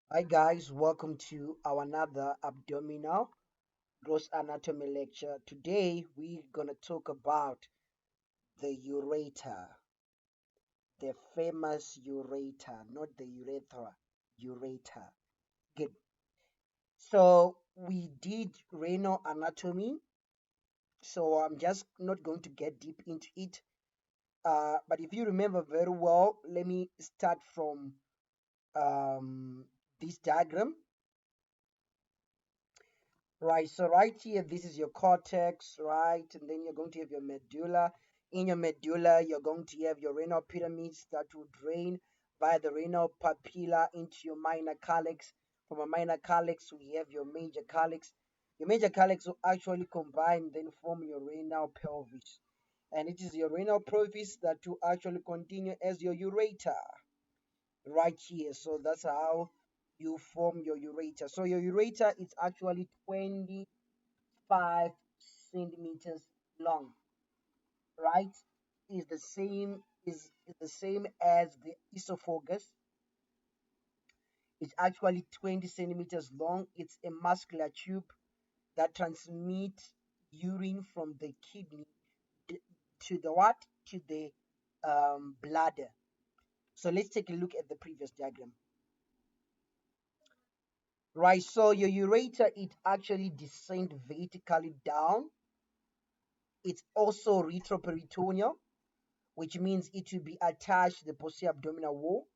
Hi guys, welcome to our another abdominal gross anatomy lecture. Today we're gonna talk about the ureter, the famous ureter, not the urethra, ureter. Good. So we did renal anatomy, so I'm just not going to get deep into it. But if you remember very well, let me start from this diagram. Right, so right here, this is your cortex, right? And then you're going to have your medulla. In your medulla, you're going to have your renal pyramids that will drain via the renal papilla into your minor calyx. From a minor calyx, we have your major calyx. Your major calyx will actually combine, then form your renal pelvis. And it is your renal pelvis that will actually continue as your ureter right here. So that's how you form your ureter. So your ureter is actually 5 centimeters long, right? Is the same as the esophagus. It's actually 20 centimeters long. It's a muscular tube that transmits urine from the kidney to the what? To the bladder. So let's take a look at the previous diagram. Right, so your ureter, it actually descends vertically down. It's also retroperitoneal, which means it will be attached to the posterior abdominal wall.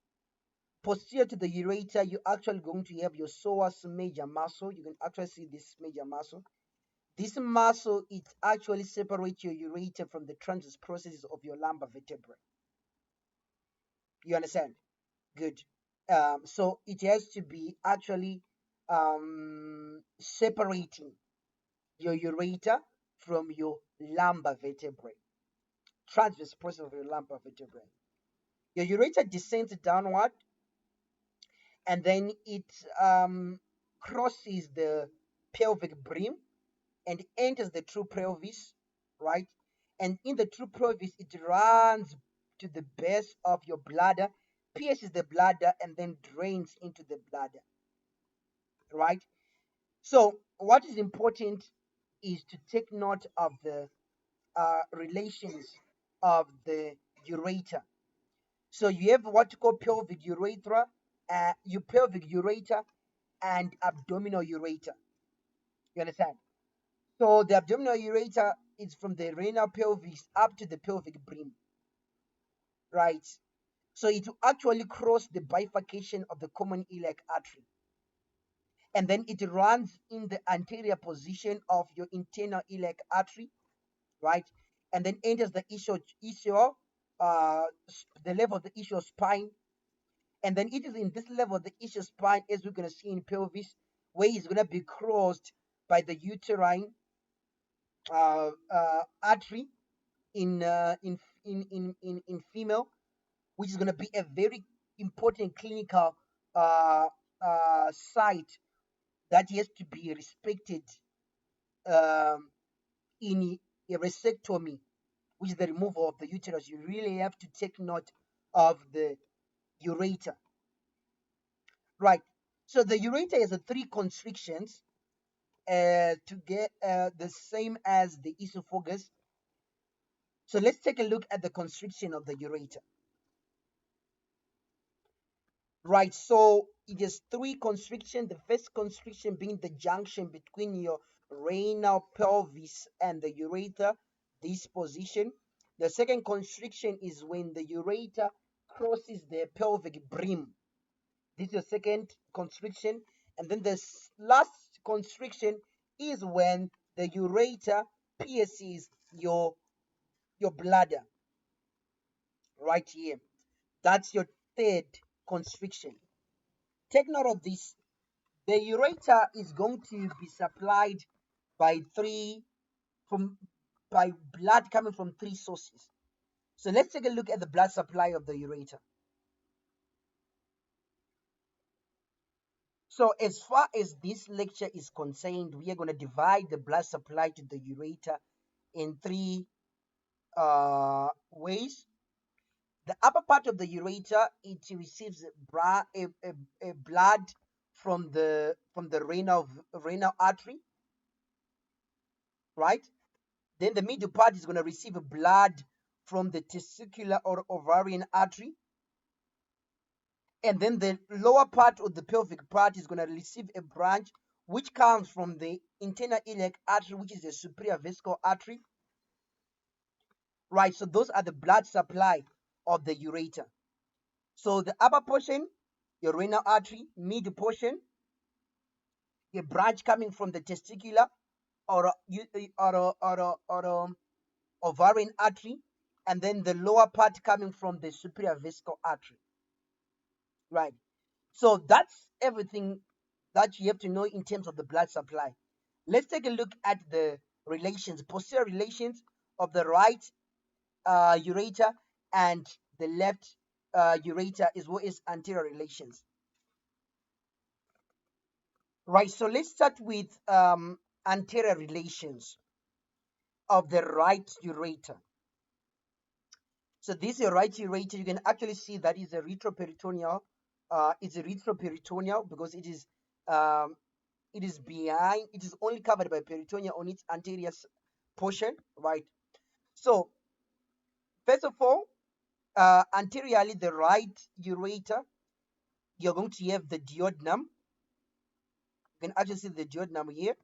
Posterior to the ureter, you're actually going to have your psoas major muscle. You can actually see this major muscle. This muscle, it actually separates your ureter from the transverse processes of your lumbar vertebrae. You understand? Good. So it has to be actually separating your ureter from your lumbar vertebrae, transverse process of your lumbar vertebrae. Your ureter descends downward and then it crosses the pelvic brim and enters the true pelvis, right? And in the true pelvis, it runs to the base of your bladder, pierces the bladder, and then drains into the bladder, right? So, what is important is to take note of the relations of the ureter. So you have what you call pelvic urethra, your pelvic ureter, and abdominal ureter. You understand? So the abdominal ureter is from the renal pelvis up to the pelvic brim, right? So it will actually cross the bifurcation of the common iliac artery, and then it runs in the anterior position of your internal iliac artery, right? And then enters the ischial, uh, the level of the ischial spine, and then it is in this level of the ischial spine, as we're gonna see in pelvis, where it's gonna be crossed by the uterine artery in, uh, in in female, which is gonna be a very important clinical uh, site that has to be respected um, in a resectomy, which is the removal of the uterus. You really have to take note of the ureter, right? So the ureter has a three constrictions to get the same as the esophagus. So let's take a look at the constriction of the ureter. Right, so it is three constriction. The first constriction being the junction between your renal pelvis and the ureter, this position. The second constriction is when the ureter crosses the pelvic brim. This is the second constriction. And then the last constriction is when the ureter pierces your bladder right here. That's your third constriction. Take note of this. The ureter is going to be supplied by three from by blood coming from three sources. So let's take a look at the blood supply of the ureter. So as far as this lecture is concerned, we are going to divide the blood supply to the ureter in three ways. The upper part of the ureter, it receives blood from the renal artery, right? Then the middle part is going to receive blood from the testicular or ovarian artery. And then the lower part of the pelvic part is going to receive a branch which comes from the internal iliac artery, which is the superior vesical artery. Right, so those are the blood supply of the ureter. So the upper portion, your renal artery, mid portion, a branch coming from the testicular or ovarian artery, and then the lower part coming from the superior vesical artery. Right. So that's everything that you have to know in terms of the blood supply. Let's take a look at the relations, posterior relations of the right ureter and the left ureter, as well as anterior relations. Right, so let's start with anterior relations of the right ureter. So this is your right ureter. You can actually see that is a retroperitoneal. It's a retroperitoneal because it is behind. It is only covered by peritoneum on its anterior portion, right? So first of all, anteriorly the right ureter, you're going to have the duodenum. You can actually see the duodenum here.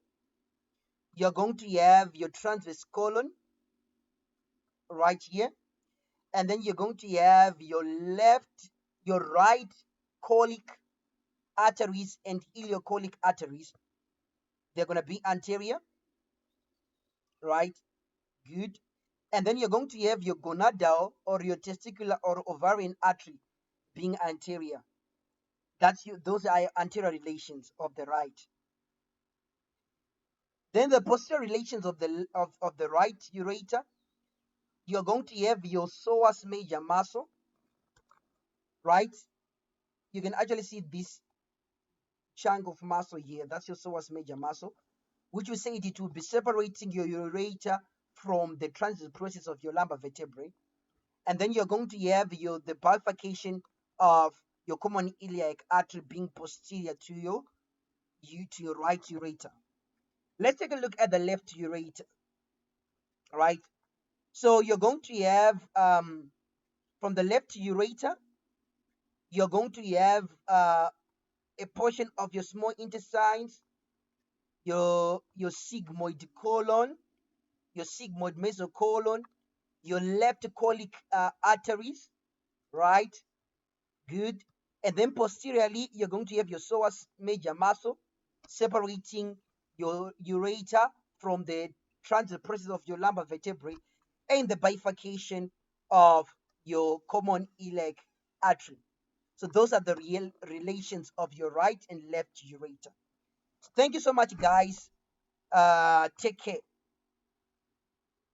You're going to have your transverse colon right here, and then you're going to have your right colic arteries and ileocolic arteries. They're going to be anterior, right? Good. And then you're going to have your gonadal or your testicular or ovarian artery being anterior. Those are anterior relations of the right. Then the posterior relations of the right ureter, you're going to have your psoas major muscle, right? You can actually see this chunk of muscle here. That's your psoas major muscle, which will say it will be separating your ureter from the transit process of your lumbar vertebrae. And then you're going to have the bifurcation of your common iliac artery being posterior to your right ureter. Let's take a look at the left ureter, right? So you're going to have from the left ureter, you're going to have a portion of your small intestines, your sigmoid colon, your sigmoid mesocolon, your left colic arteries, right? Good. And then posteriorly, you're going to have your psoas major muscle separating your ureter from the transit process of your lumbar vertebrae, and the bifurcation of your common iliac artery. So those are the real relations of your right and left ureter. So thank you so much, guys. Take care.